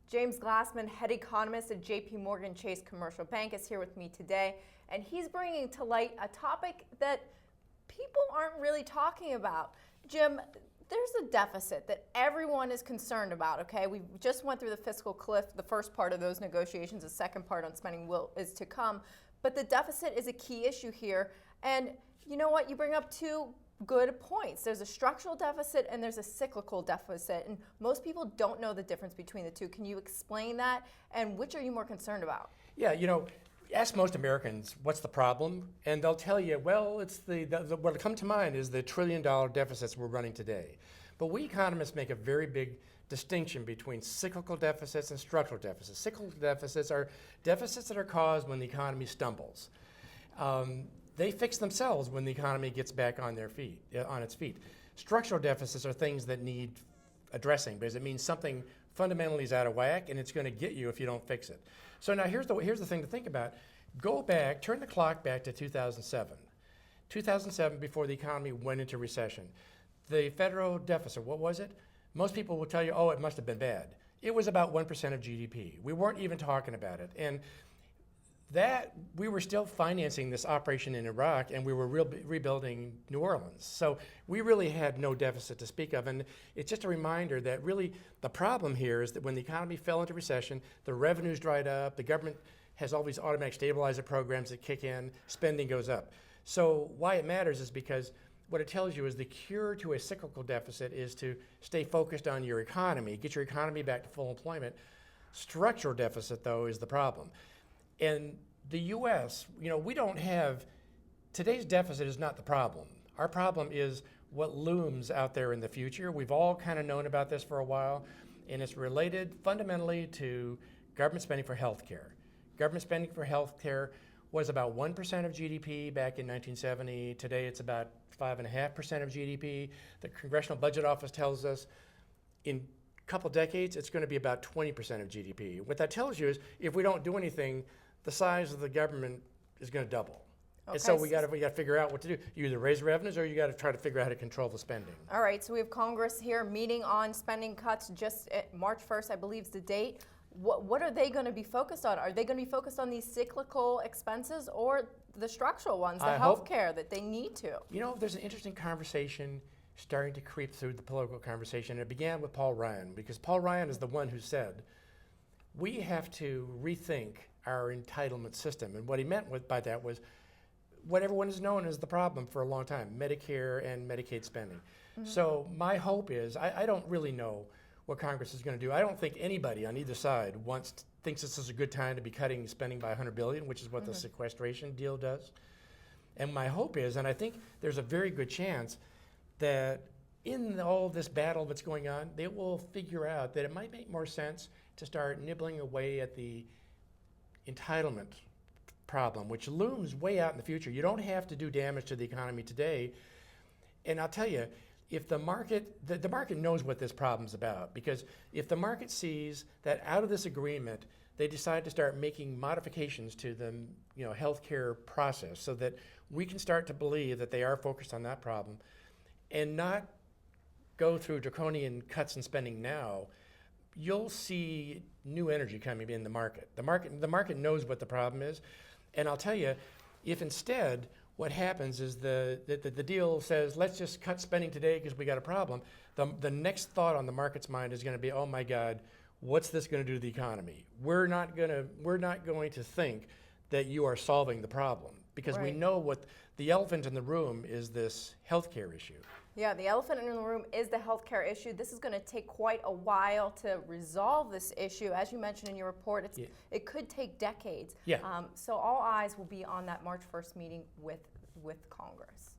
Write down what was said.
James Glassman, head economist at JP Morgan Chase Commercial Bank, is here with me today, and he's bringing to light a topic that people aren't really talking about. Jim, there's a deficit that everyone is concerned about, okay? We just went through the fiscal cliff, the first part of those negotiations, the second part on spending is to come, but the deficit is a key issue here, and you know what, you bring up two good points. There's a structural deficit and there's a cyclical deficit, and most people don't know the difference between the two. Can you explain that, and which are you more concerned about? Yeah, ask most Americans what's the problem, and they'll tell you, well, it's what'll come to mind is the $1 trillion deficits we're running today. But we economists make a very big distinction between cyclical deficits and structural deficits. Cyclical deficits are deficits that are caused when the economy stumbles. They fix themselves when the economy gets back on its feet. Structural deficits are things that need addressing because it means something fundamentally is out of whack, and it's going to get you if you don't fix it. So now here's the thing to think about. Go back, turn the clock back to 2007. 2007, before the economy went into recession. The federal deficit, what was it? Most people will tell you, oh, it must have been bad. It was about 1% of GDP. We weren't even talking about it. And that we were still financing this operation in Iraq, and we were rebuilding New Orleans. So we really had no deficit to speak of. And it's just a reminder that really the problem here is that when the economy fell into recession, the revenues dried up, the government has all these automatic stabilizer programs that kick in, spending goes up. So why it matters is because what it tells you is the cure to a cyclical deficit is to stay focused on your economy, get your economy back to full employment. Structural deficit, though, is the problem. In the U.S., we don't have, today's deficit is not the problem. Our problem is what looms out there in the future. We've all kind of known about this for a while, and it's related fundamentally to government spending for healthcare. Government spending for healthcare was about 1% of GDP back in 1970. Today it's about 5.5% of GDP. The Congressional Budget Office tells us in a couple decades it's going to be about 20% of GDP. What that tells you is if we don't do anything, the size of the government is going to double. Okay. And so we got to figure out what to do. You either raise revenues or you got to try to figure out how to control the spending. All right, so we have Congress here meeting on spending cuts just at March 1st, I believe is the date. What are they going to be focused on? Are they going to be focused on these cyclical expenses or the structural ones, the health care that they need to? There's an interesting conversation starting to creep through the political conversation. It began with Paul Ryan, because Paul Ryan is the one who said, we have to rethink our entitlement system. And what he meant by that was what everyone has known as the problem for a long time, Medicare and Medicaid spending. Mm-hmm. So my hope is, I don't really know what Congress is going to do. I don't think anybody on either side thinks this is a good time to be cutting spending by $100 billion, which is what the sequestration deal does. And my hope is, and I think there's a very good chance that in all this battle that's going on, they will figure out that it might make more sense to start nibbling away at the entitlement problem, which looms way out in the future. You don't have to do damage to the economy today. And I'll tell you, if the market knows what this problem's about, because if the market sees that out of this agreement, they decide to start making modifications to the healthcare process so that we can start to believe that they are focused on that problem and not go through draconian cuts in spending now, you'll see new energy coming in the market. The market knows what the problem is. And I'll tell you, if instead what happens is the deal says, let's just cut spending today because we got a problem, the next thought on the market's mind is going to be, oh my God, what's this going to do to the economy? We're not going to think that you are solving the problem, because we know what the elephant in the room is, this healthcare issue. Yeah, the elephant in the room is the healthcare issue. This is going to take quite a while to resolve this issue. As you mentioned in your report, it could take decades. Yeah. So all eyes will be on that March 1st meeting with Congress.